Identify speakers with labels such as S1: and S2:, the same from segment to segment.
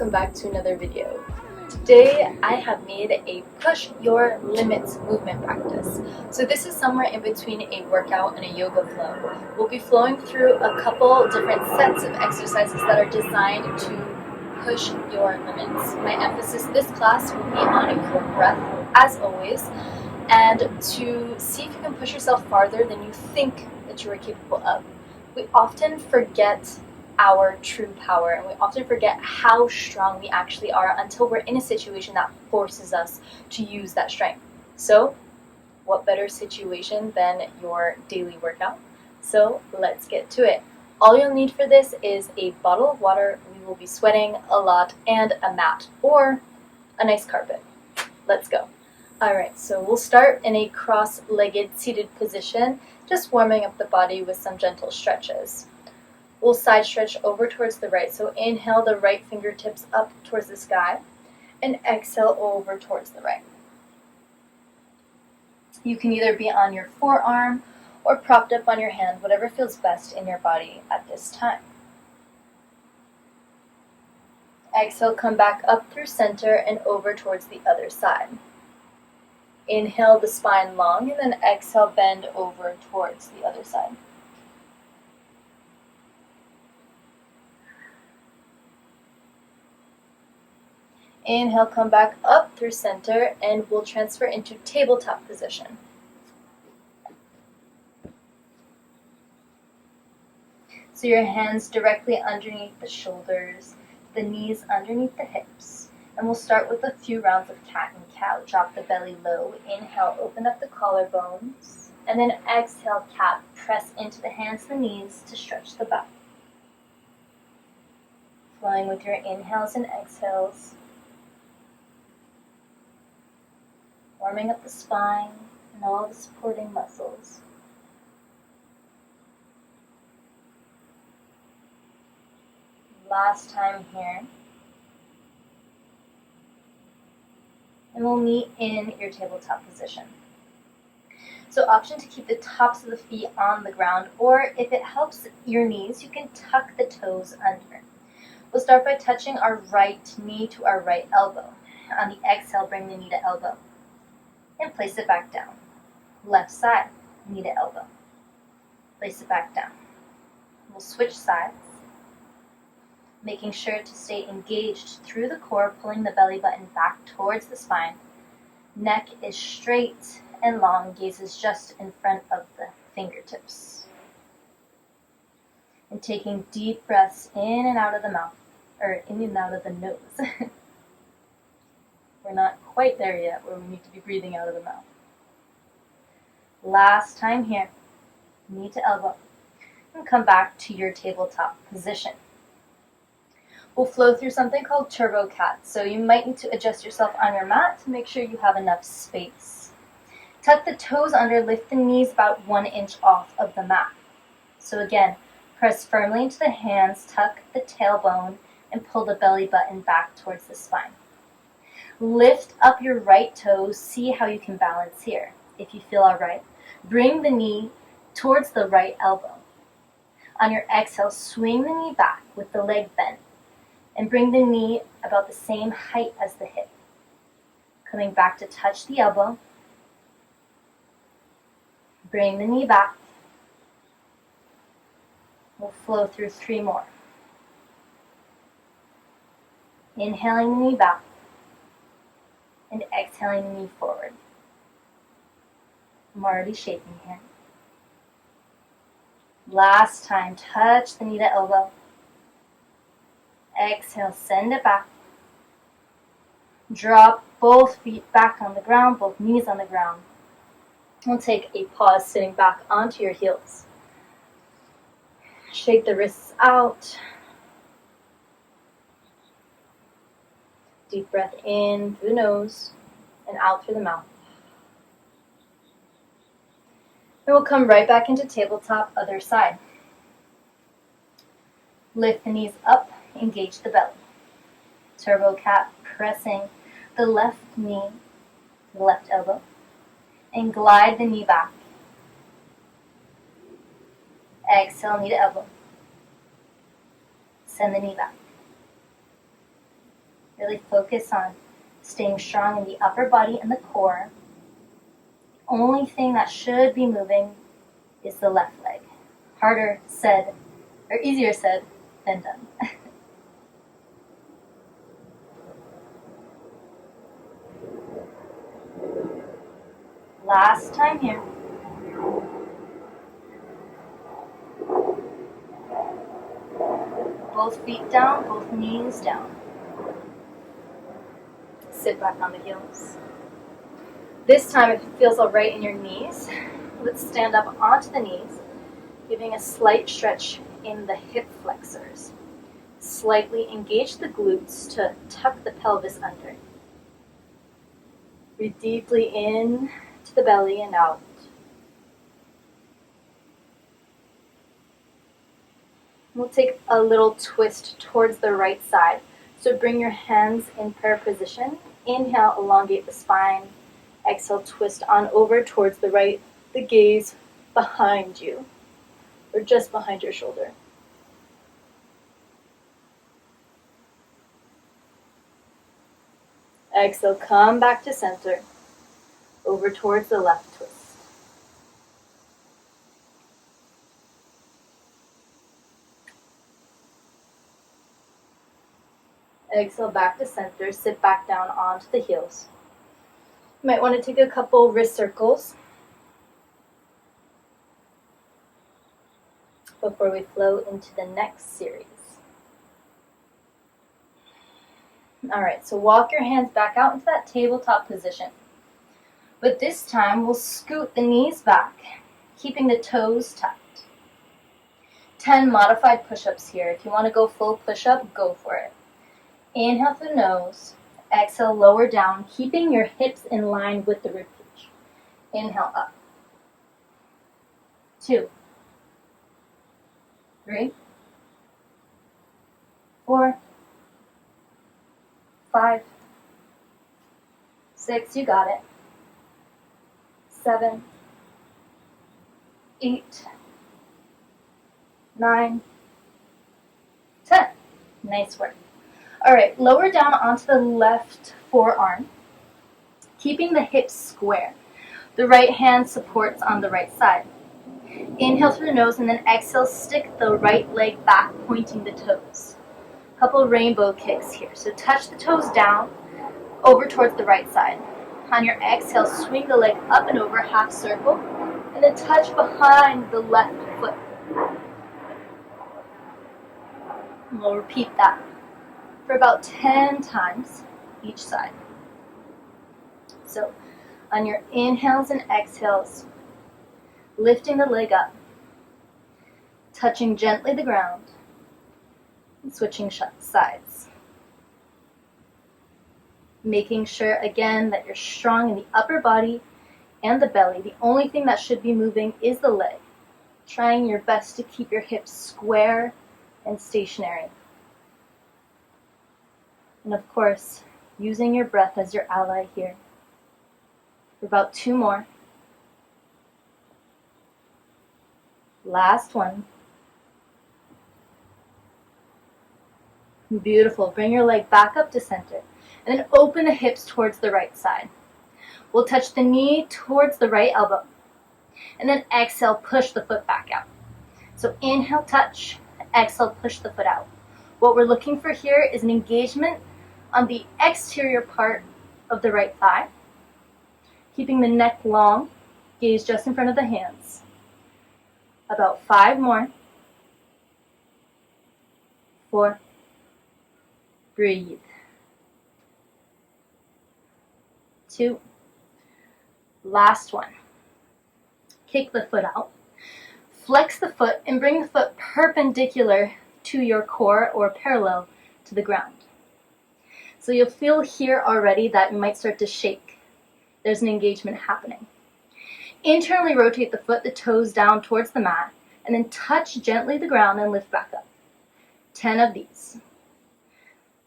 S1: welcome back to another video. Today I have made a push your limits movement practice. So this is somewhere in between a workout and a yoga flow. We'll be flowing through a couple different sets of exercises that are designed to push your limits. My emphasis this class will be on your breath, as always, and to see if you can push yourself farther than you think that you are capable of. We often forget our true power, and we often forget how strong we actually are until we're in a situation that forces us to use that strength. So, what better situation than your daily workout? So, let's get to it. All you'll need for this is a bottle of water, we will be sweating a lot, and a mat, or a nice carpet. Let's go. Alright, so we'll start in a cross-legged seated position, just warming up the body with some gentle stretches. We'll side stretch over towards the right, so inhale the right fingertips up towards the sky, and exhale over towards the right. You can either be on your forearm or propped up on your hand, whatever feels best in your body at this time. Exhale, come back up through center and over towards the other side. Inhale the spine long, and then exhale, bend over towards the other side. Inhale, come back up through center, and we'll transfer into tabletop position. So your hands directly underneath the shoulders, the knees underneath the hips. And we'll start with a few rounds of cat and cow. Drop the belly low. Inhale, open up the collarbones. And then exhale, cat. Press into the hands and the knees to stretch the back. Flowing with your inhales and exhales. Warming up the spine and all the supporting muscles. Last time here. And we'll meet in your tabletop position. So option to keep the tops of the feet on the ground, or if it helps your knees, you can tuck the toes under. We'll start by touching our right knee to our right elbow. On the exhale, bring the knee to elbow. And place it back down. Left side, knee to elbow. Place it back down. We'll switch sides, making sure to stay engaged through the core, pulling the belly button back towards the spine. Neck is straight and long, gaze is just in front of the fingertips. And taking deep breaths in and out of the mouth, or in and out of the nose. We're not quite there yet where we need to be breathing out of the mouth. Last time here, knee to elbow, and come back to your tabletop position. We'll flow through something called Turbo Cat, so you might need to adjust yourself on your mat to make sure you have enough space. Tuck the toes under, lift the knees about 1 inch off of the mat. So again, press firmly into the hands, tuck the tailbone, and pull the belly button back towards the spine. Lift up your right toes, see how you can balance here. If you feel alright, bring the knee towards the right elbow. On your exhale, swing the knee back with the leg bent, and bring the knee about the same height as the hip. Coming back to touch the elbow. Bring the knee back. We'll flow through 3 more. Inhaling the knee back. And exhaling the knee forward. I'm already shaking here. Last time, touch the knee to elbow. Exhale, send it back. Drop both feet back on the ground, both knees on the ground. We'll take a pause sitting back onto your heels. Shake the wrists out. Deep breath in through the nose and out through the mouth. Then we'll come right back into tabletop, other side. Lift the knees up, engage the belly. Turbo Cat, pressing the left knee to the left elbow, and glide the knee back. Exhale, knee to elbow. Send the knee back. Really focus on staying strong in the upper body and the core. The only thing that should be moving is the left leg. Harder said, or easier said than done. Last time here. Both feet down, both knees down. Sit back on the heels. This time, if it feels all right in your knees, let's stand up onto the knees, giving a slight stretch in the hip flexors. Slightly engage the glutes to tuck the pelvis under. Breathe deeply in to the belly and out. We'll take a little twist towards the right side. So bring your hands in prayer position. Inhale, elongate the spine. Exhale, twist on over towards the right, the gaze behind you, or just behind your shoulder. Exhale, come back to center, over towards the left twist. Exhale, back to center, sit back down onto the heels. You might want to take a couple wrist circles before we flow into the next series. All right, so walk your hands back out into that tabletop position. But this time, we'll scoot the knees back, keeping the toes tucked. 10 modified push-ups here. If you want to go full push-up, go for it. Inhale through the nose. Exhale, lower down, keeping your hips in line with the ribcage. Inhale up. 2, 3, 4, 5, 6, you got it. 7, 8, 9, 10. Nice work. All right, lower down onto the left forearm, keeping the hips square. The right hand supports on the right side. Inhale through the nose and then exhale, stick the right leg back, pointing the toes. Couple rainbow kicks here. So touch the toes down, over towards the right side. On your exhale, swing the leg up and over, half circle, and then touch behind the left foot. And we'll repeat that for about 10 times each side. So on your inhales and exhales, lifting the leg up, touching gently the ground, and switching sides. Making sure again that you're strong in the upper body and the belly. The only thing that should be moving is the leg. Trying your best to keep your hips square and stationary. And of course, using your breath as your ally here. For about 2 more. Last one. Beautiful. Bring your leg back up to center. And then open the hips towards the right side. We'll touch the knee towards the right elbow. And then exhale, push the foot back out. So inhale, touch. Exhale, push the foot out. What we're looking for here is an engagement on the exterior part of the right thigh. Keeping the neck long, gaze just in front of the hands. About 5 more. 4. Breathe. 2. Last one. Kick the foot out. Flex the foot and bring the foot perpendicular to your core or parallel to the ground. So you'll feel here already that you might start to shake. There's an engagement happening. Internally rotate the foot, the toes down towards the mat, and then touch gently the ground and lift back up. 10 of these.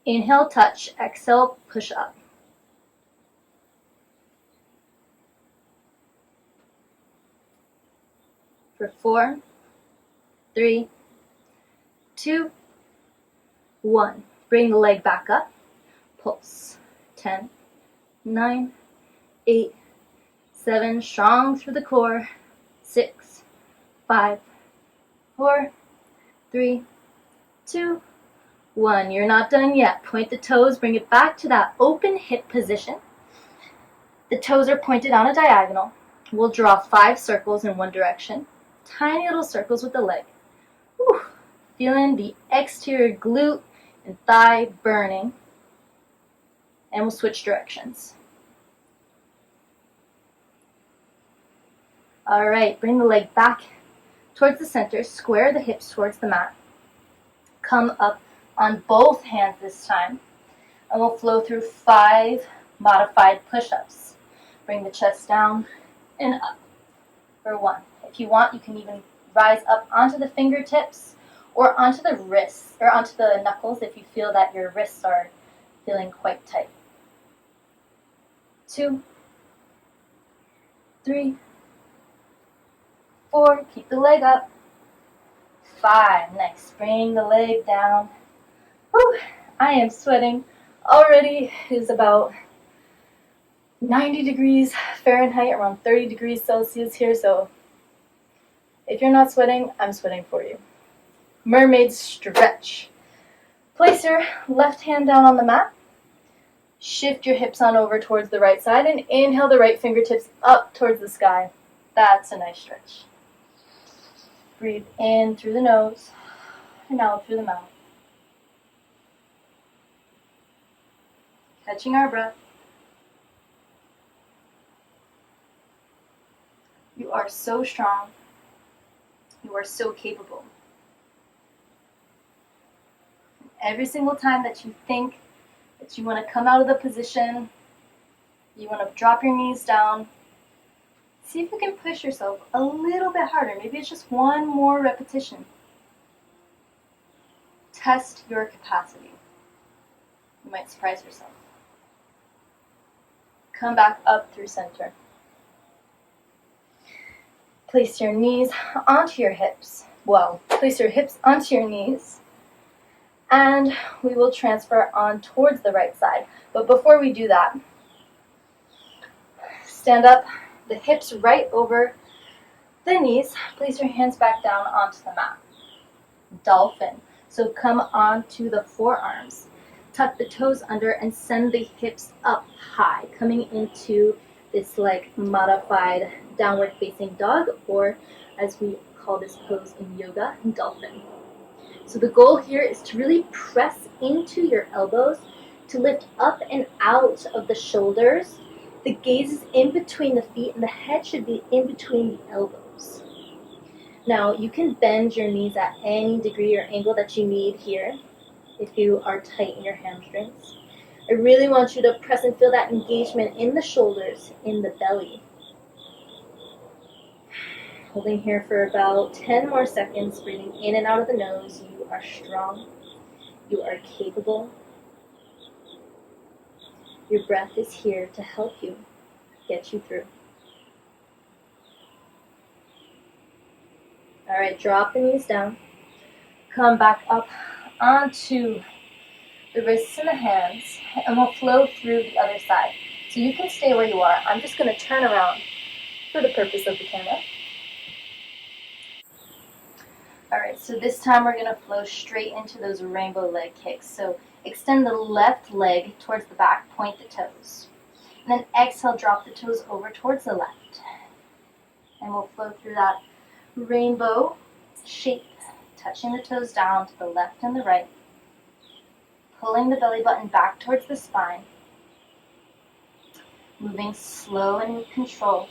S1: Inhale, touch. Exhale, push up. For 4, 3, 2, 1. Bring the leg back up. Pulse. 10, 9, 8, 7, strong through the core. 6, 5, 4, 3, 2, 1. You're not done yet. Point the toes, bring it back to that open hip position. The toes are pointed on a diagonal. We'll draw 5 circles in one direction. Tiny little circles with the leg. Whew. Feeling the exterior glute and thigh burning. And we'll switch directions. All right, bring the leg back towards the center. Square the hips towards the mat. Come up on both hands this time. And we'll flow through 5 modified push-ups. Bring the chest down and up for 1. If you want, you can even rise up onto the fingertips or onto the wrists, or onto the knuckles if you feel that your wrists are feeling quite tight. 2, 3, 4, keep the leg up. 5, nice, bring the leg down. Whew, I am sweating already. It is about 90 degrees Fahrenheit, around 30 degrees Celsius here, so if you're not sweating, I'm sweating for you. Mermaid stretch. Place your left hand down on the mat. Shift your hips on over towards the right side and inhale the right fingertips up towards the sky. That's a nice stretch. Breathe in through the nose and out through the mouth. Catching our breath. You are so strong. You are so capable. Every single time that you think that you want to come out of the position, you want to drop your knees down, see if you can push yourself a little bit harder. Maybe it's just one more repetition. Test your capacity. You might surprise yourself. Come back up through center. Place your knees onto your hips. Well, place your hips onto your knees. And we will transfer on towards the right side. But before we do that, stand up, the hips right over the knees. Place your hands back down onto the mat. Dolphin. So come onto the forearms. Tuck the toes under and send the hips up high, coming into this like modified downward facing dog, or as we call this pose in yoga, dolphin. So the goal here is to really press into your elbows, to lift up and out of the shoulders. The gaze is in between the feet and the head should be in between the elbows. Now you can bend your knees at any degree or angle that you need here if you are tight in your hamstrings. I really want you to press and feel that engagement in the shoulders, in the belly. Holding here for about 10 more seconds, breathing in and out of the nose. You are strong. You are capable. Your breath is here to help you, get you through. All right, drop the knees down. Come back up onto the wrists and the hands, and we'll flow through the other side. So you can stay where you are. I'm just going to turn around for the purpose of the camera. All right, so this time we're going to flow straight into those rainbow leg kicks. So extend the left leg towards the back, point the toes. And then exhale, drop the toes over towards the left. And we'll flow through that rainbow shape, touching the toes down to the left and the right. Pulling the belly button back towards the spine. Moving slow and with control.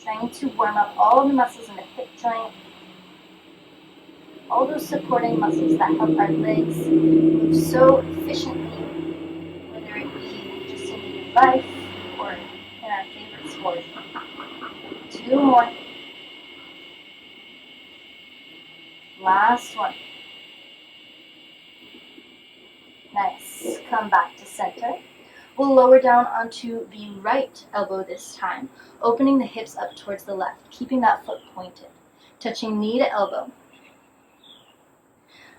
S1: Trying to warm up all the muscles in the hip joint. All those supporting muscles that help our legs move so efficiently, whether it be just in daily life or in our favorite sport. 2 more. Last one. Nice. Come back to center. We'll lower down onto the right elbow this time, opening the hips up towards the left, keeping that foot pointed, touching knee to elbow.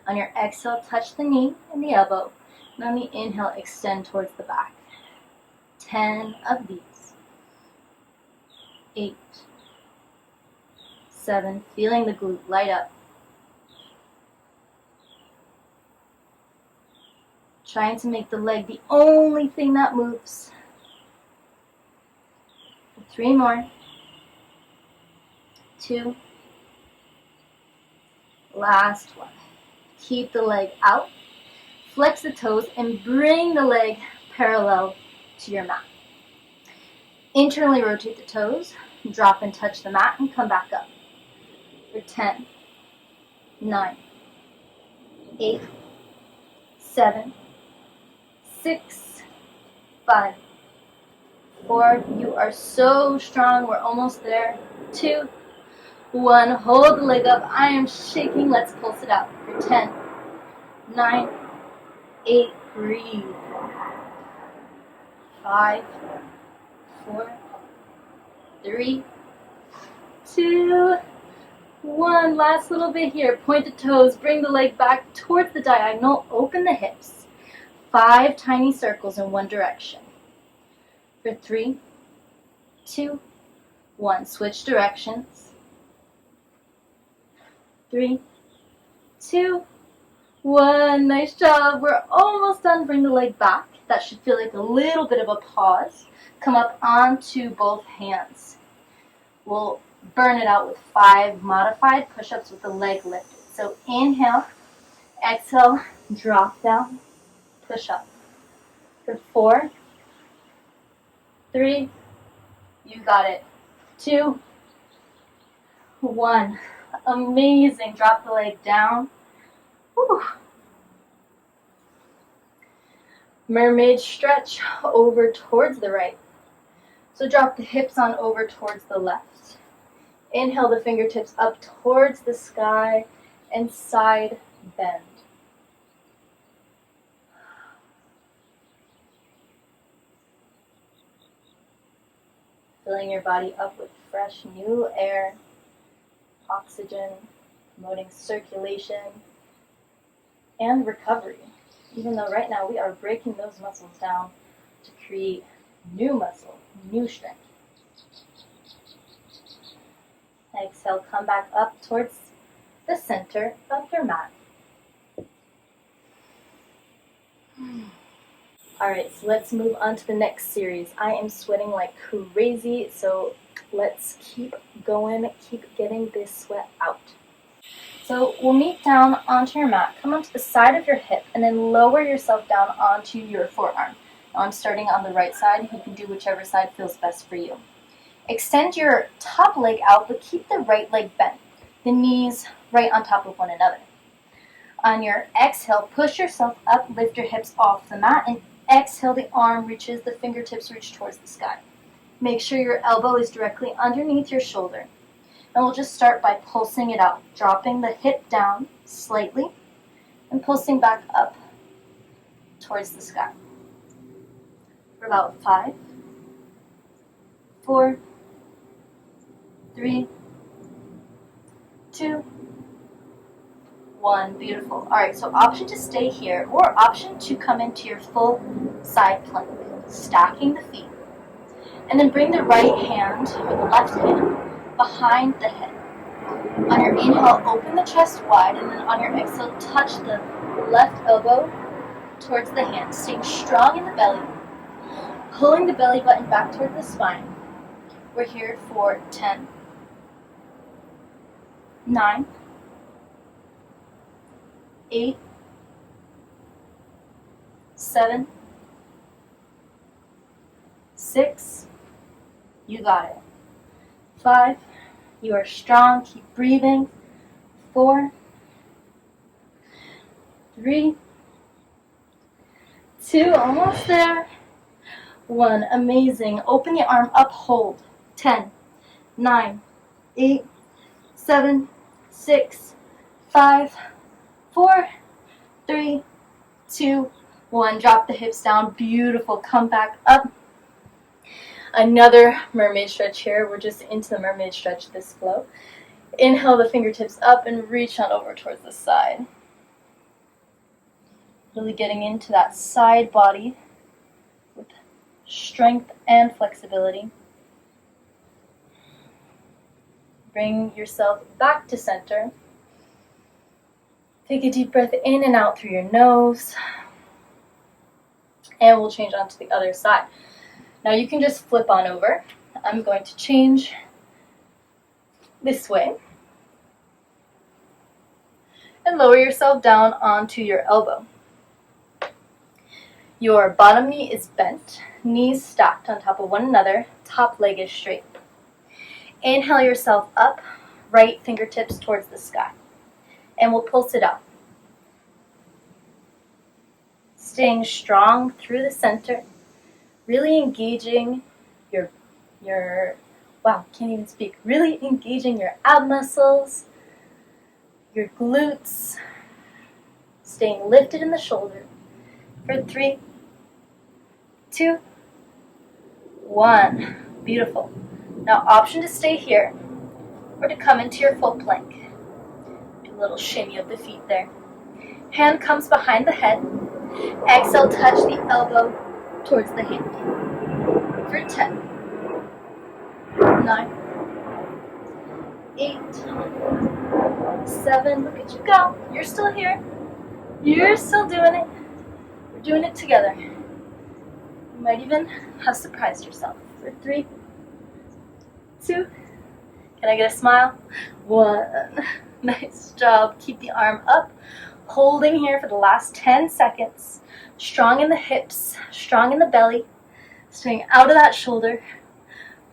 S1: On your exhale, touch the knee and the elbow. And on the inhale, extend towards the back. 10 of these. 8, 7, feeling the glute light up. Trying to make the leg the only thing that moves. 3 more. 2. Last one. Keep the leg out. Flex the toes and bring the leg parallel to your mat. Internally rotate the toes, drop and touch the mat, and come back up. For 10, 9, 8, 7, 6, 5, 4. You are so strong. We're almost there. 2, 1. Hold the leg up. I am shaking. Let's pulse it out. For 10, 9, 8. Breathe. 5, 4, 3, 2, 1. Last little bit here. Point the toes. Bring the leg back towards the diagonal. Open the hips. 5 tiny circles in one direction. For 3, 2, 1. Switch directions. 3, 2, 1. Nice job. We're almost done. Bring the leg back. That should feel like a little bit of a pause. Come up onto both hands. We'll burn it out with 5 modified push-ups with the leg lifted. So inhale, exhale, drop down, push up. For 4, 3, you got it. 2, 1. Amazing. Drop the leg down. Whew. Mermaid stretch over towards the right. So drop the hips on over towards the left. Inhale the fingertips up towards the sky and side bend. Filling your body up with fresh new air, oxygen, promoting circulation and recovery. Even though right now we are breaking those muscles down to create new muscle, new strength. Exhale, come back up towards the center of your mat. Alright, so let's move on to the next series. I am sweating like crazy, so let's keep going, keep getting this sweat out. So we'll meet down onto your mat, come onto the side of your hip, and then lower yourself down onto your forearm. Now I'm starting on the right side. You can do whichever side feels best for you. Extend your top leg out, but keep the right leg bent. The knees right on top of one another. On your exhale, push yourself up, lift your hips off the mat, and exhale, the arm reaches, the fingertips reach towards the sky. Make sure your elbow is directly underneath your shoulder. And we'll just start by pulsing it out, dropping the hip down slightly and pulsing back up towards the sky. For about 5, 4, 3, 2, 1. Beautiful. All right, so option to stay here or option to come into your full side plank, stacking the feet. And then bring the right hand or the left hand behind the head. On your inhale, open the chest wide, and then on your exhale, touch the left elbow towards the hand, staying strong in the belly, pulling the belly button back toward the spine. We're here for 10, 9, 8, 7, 6, you got it. 5, you are strong, keep breathing. 4, 3, 2, almost there. 1, amazing. Open the arm up, hold. 10, 9, 8, 7, 6, 5, 4, 3, 2, 1. Drop the hips down. Beautiful. Come back up. Another mermaid stretch here. We're just into the mermaid stretch this flow. Inhale the fingertips up and reach on over towards the side. Really getting into that side body with strength and flexibility. Bring yourself back to center. Take a deep breath in and out through your nose. And we'll change on to the other side. Now you can just flip on over. I'm going to change this way. And lower yourself down onto your elbow. Your bottom knee is bent, knees stacked on top of one another, top leg is straight. Inhale yourself up, right fingertips towards the sky. And we'll pulse it out. Staying strong through the center, really engaging really engaging your ab muscles, your glutes, staying lifted in the shoulder. For 3, 2, 1. Beautiful. Now option to stay here or to come into your full plank. Do a little shimmy of the feet there. Hand comes behind the head. Exhale, touch the elbow towards the hand. For 10, 9, 8, 7, look at you go. You're still here. You're still doing it. We're doing it together. You might even have surprised yourself. For 3, 2, can I get a smile? 1, nice job. Keep the arm up, holding here for the last 10 seconds. Strong in the hips, strong in the belly, staying out of that shoulder.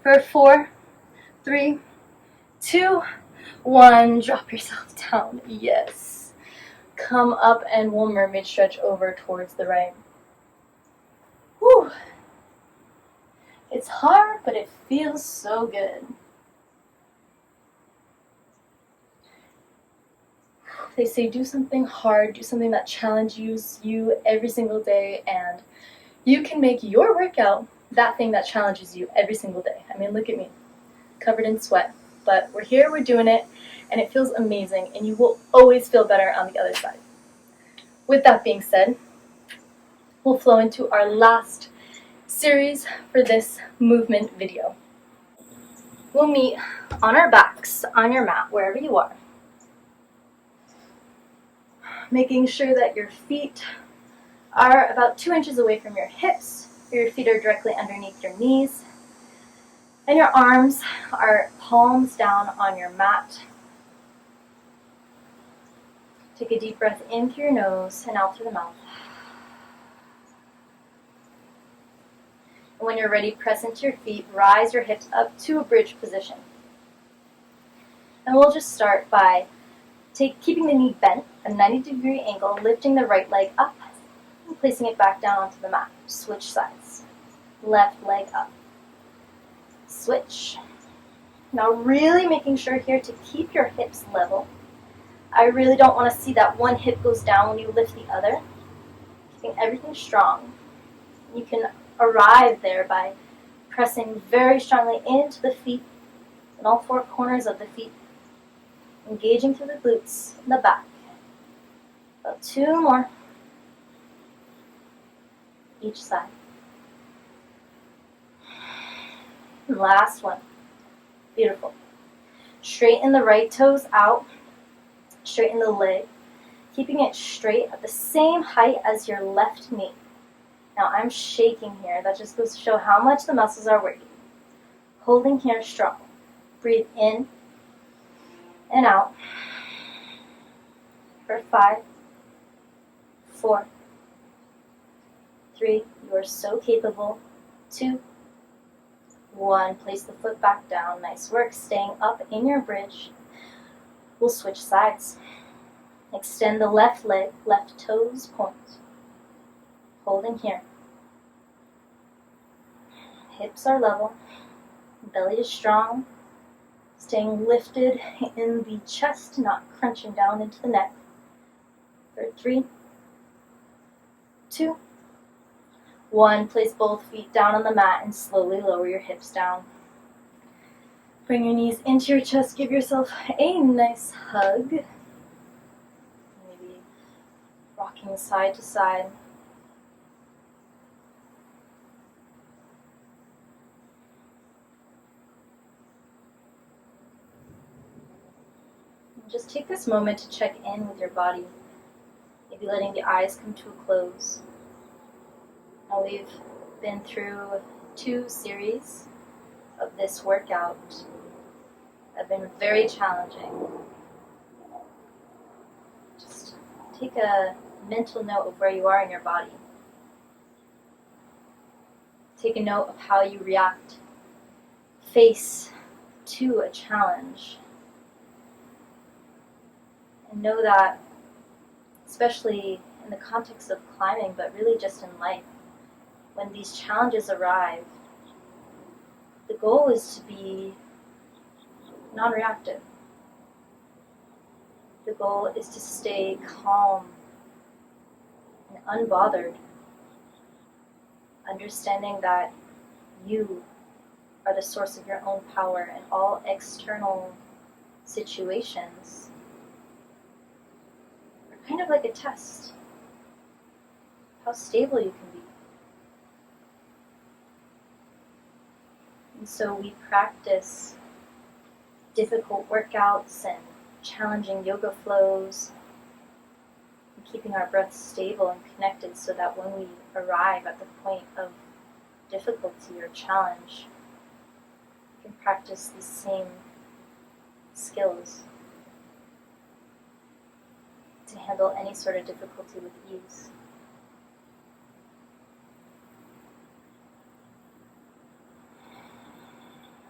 S1: For 4, 3, 2, 1, drop yourself down. Yes. Come up and we'll mermaid stretch over towards the right. Whew. It's hard, but it feels so good. They say do something hard, do something that challenges you every single day, and you can make your workout that thing that challenges you every single day. I mean, look at me, covered in sweat. But we're here, we're doing it, and it feels amazing, and you will always feel better on the other side. With that being said, we'll flow into our last series for this movement video. We'll meet on our backs, on your mat, wherever you are. Making sure that your feet are about 2 inches away from your hips. Your feet are directly underneath your knees. And your arms are palms down on your mat. Take a deep breath in through your nose and out through the mouth. And when you're ready, press into your feet, rise your hips up to a bridge position. And we'll just start by keeping the knee bent, a 90-degree angle, lifting the right leg up and placing it back down onto the mat. Switch sides. Left leg up. Switch. Now really making sure here to keep your hips level. I really don't want to see that one hip goes down when you lift the other. Keeping everything strong. You can arrive there by pressing very strongly into the feet and all 4 corners of the feet. Engaging through the glutes and the back. About 2 more. Each side. Last one. Beautiful. Straighten the right toes out. Straighten the leg. Keeping it straight at the same height as your left knee. Now I'm shaking here. That just goes to show how much the muscles are working. Holding here strong. Breathe in and out. For 5, 4, 3, you are so capable. 2, 1, place the foot back down. Nice work, staying up in your bridge. We'll switch sides. Extend the left leg, left toes point. Holding here. Hips are level. Belly is strong. Staying lifted in the chest, not crunching down into the neck. For 3, 2, 1. Place both feet down on the mat and slowly lower your hips down. Bring your knees into your chest. Give yourself a nice hug. Maybe rocking rocking side to side. And just take this moment to check in with your body, maybe letting the eyes come to a close. Now we've been through 2 series of this workout have been very challenging. Just take a mental note of where you are in your body. Take a note of how you react, face to a challenge. And know that, especially in the context of climbing, but really just in life, when these challenges arrive, the goal is to be non-reactive. The goal is to stay calm and unbothered, understanding that you are the source of your own power, and all external situations are kind of like a test of how stable you can be. And so we practice difficult workouts and challenging yoga flows, and keeping our breath stable and connected so that when we arrive at the point of difficulty or challenge, we can practice these same skills to handle any sort of difficulty with ease.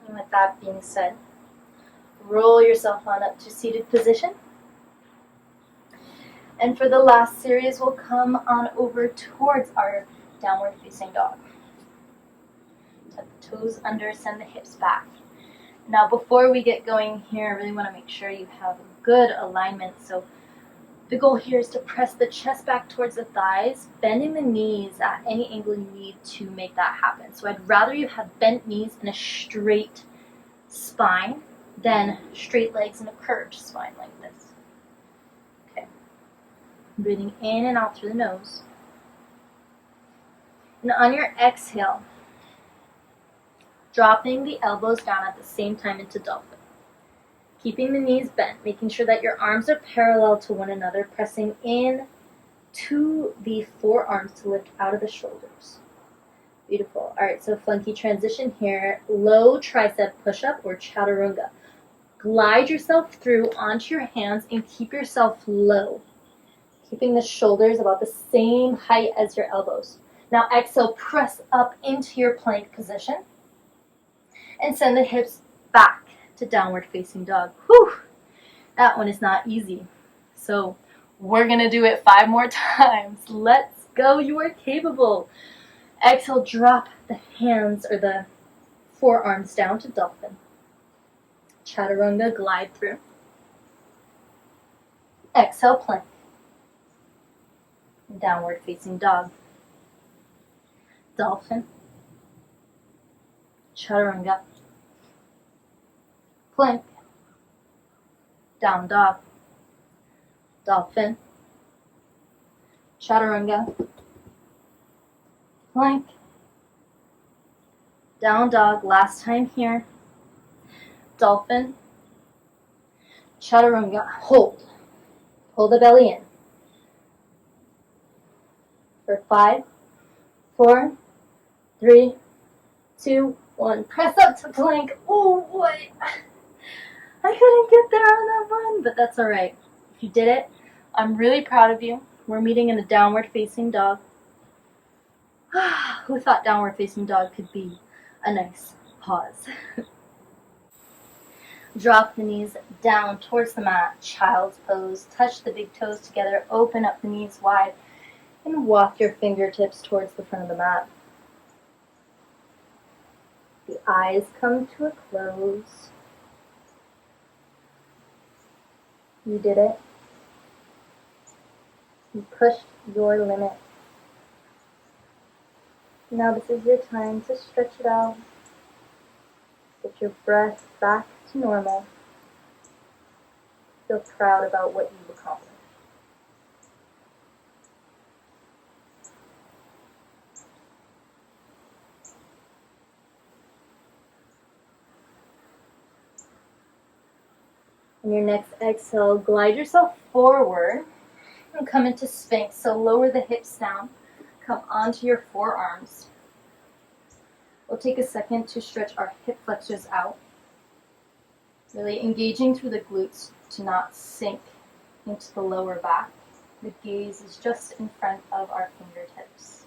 S1: And with that being said, roll yourself on up to seated position. And for the last series, we'll come on over towards our downward facing dog. Tuck the toes under, send the hips back. Now before we get going here, I really want to make sure you have good alignment. So the goal here is to press the chest back towards the thighs, bending the knees at any angle you need to make that happen. So I'd rather you have bent knees and a straight spine than straight legs and a curved spine like this. Okay. Breathing in and out through the nose. And on your exhale, dropping the elbows down at the same time into dolphin. Keeping the knees bent, making sure that your arms are parallel to one another, pressing in to the forearms to lift out of the shoulders. Beautiful. All right, so flunky transition here. Low tricep push-up or chaturanga. Glide yourself through onto your hands and keep yourself low, keeping the shoulders about the same height as your elbows. Now exhale, press up into your plank position and send the hips back to downward facing dog. Whew, that one is not easy. So we're gonna do it 5 more times. Let's go, you are capable. Exhale, drop the hands or the forearms down to dolphin. Chaturanga, glide through. Exhale, plank. Downward facing dog. Dolphin. Chaturanga. Plank. Down dog. Dolphin. Chaturanga. Plank. Down dog, last time here. Dolphin. Chaturanga, hold. Pull the belly in. For 5, 4, 3, 2, 1. Press up to plank. Oh boy. I couldn't get there on that one, but that's all right. If you did it, I'm really proud of you. We're meeting in a downward facing dog. Who thought downward facing dog could be a nice pause? Drop the knees down towards the mat, child's pose. Touch the big toes together, open up the knees wide, and walk your fingertips towards the front of the mat. The eyes come to a close. You did it. You pushed your limit. Now this is your time to stretch it out. Get your breath back to normal. Feel proud about what you've accomplished. On your next exhale, glide yourself forward and come into Sphinx. So lower the hips down, come onto your forearms. We'll take a second to stretch our hip flexors out, really engaging through the glutes to not sink into the lower back. The gaze is just in front of our fingertips.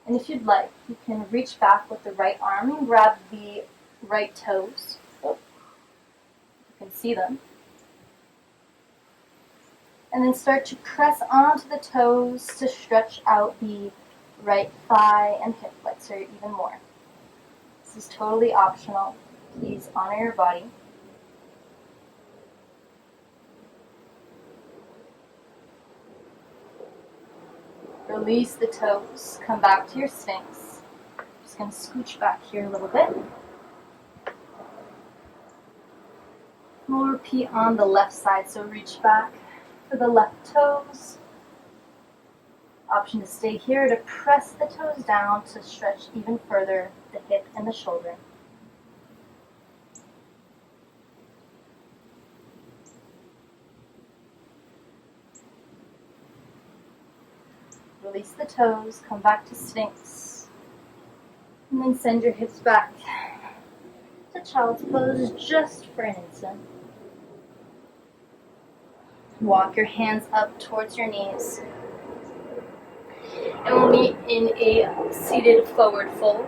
S1: And if you'd like, you can reach back with the right arm and grab the right toes. Oh, you can see them. And then start to press onto the toes to stretch out the right thigh and hip flexor even more. This is totally optional. Please honor your body. Release the toes. Come back to your Sphinx. Just going to scooch back here a little bit. We'll repeat on the left side, so reach back for the left toes. Option to stay here to press the toes down to stretch even further the hip and the shoulder. Release the toes, come back to Sphinx, and then send your hips back to Child's Pose just for an instant. Walk your hands up towards your knees. And we'll meet in a seated forward fold.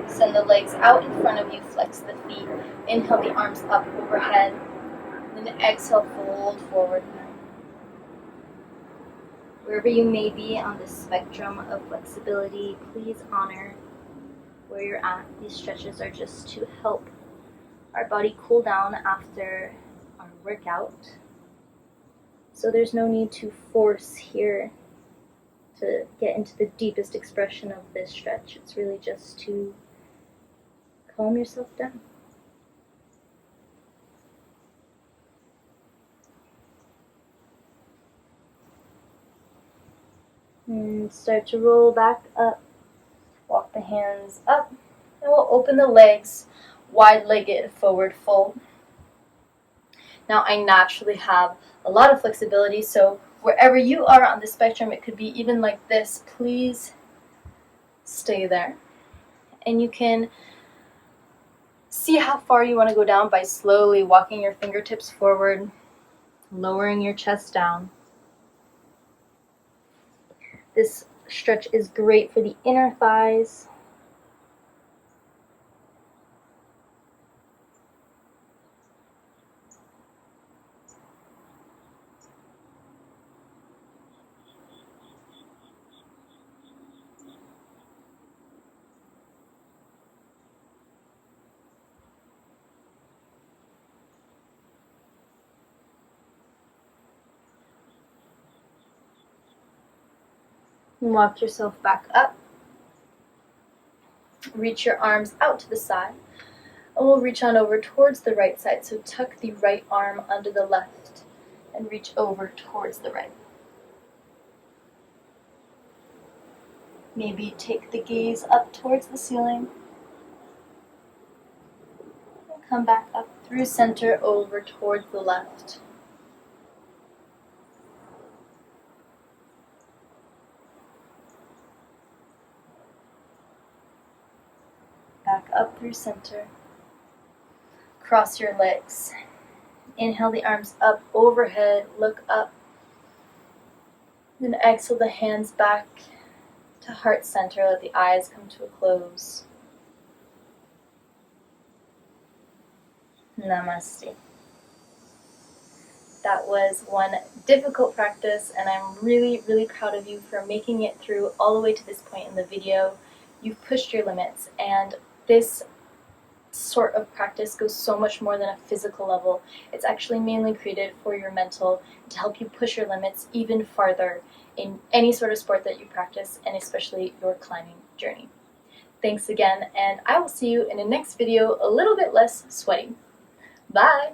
S1: Send the legs out in front of you, flex the feet. Inhale the arms up overhead. Then exhale, fold forward. Wherever you may be on the spectrum of flexibility, please honor where you're at. These stretches are just to help our body cool down after our workout. So there's no need to force here to get into the deepest expression of this stretch. It's really just to calm yourself down. And start to roll back up. Walk the hands up. And we'll open the legs, wide-legged forward fold. Now I naturally have a lot of flexibility, so wherever you are on the spectrum, it could be even like this. Please stay there. And you can see how far you want to go down by slowly walking your fingertips forward, lowering your chest down. This stretch is great for the inner thighs. And walk yourself back up. Reach your arms out to the side. And we'll reach on over towards the right side. So tuck the right arm under the left and reach over towards the right. Maybe take the gaze up towards the ceiling. And come back up through center over towards the left. Back up through center. Cross your legs. Inhale the arms up overhead, look up. Then exhale the hands back to heart center, let the eyes come to a close. Namaste. That was one difficult practice, and I'm really, really proud of you for making it through all the way to this point in the video. You've pushed your limits, and this sort of practice goes so much more than a physical level. It's actually mainly created for your mental, to help you push your limits even farther in any sort of sport that you practice, and especially your climbing journey. Thanks again, and I will see you in the next video a little bit less sweaty. Bye!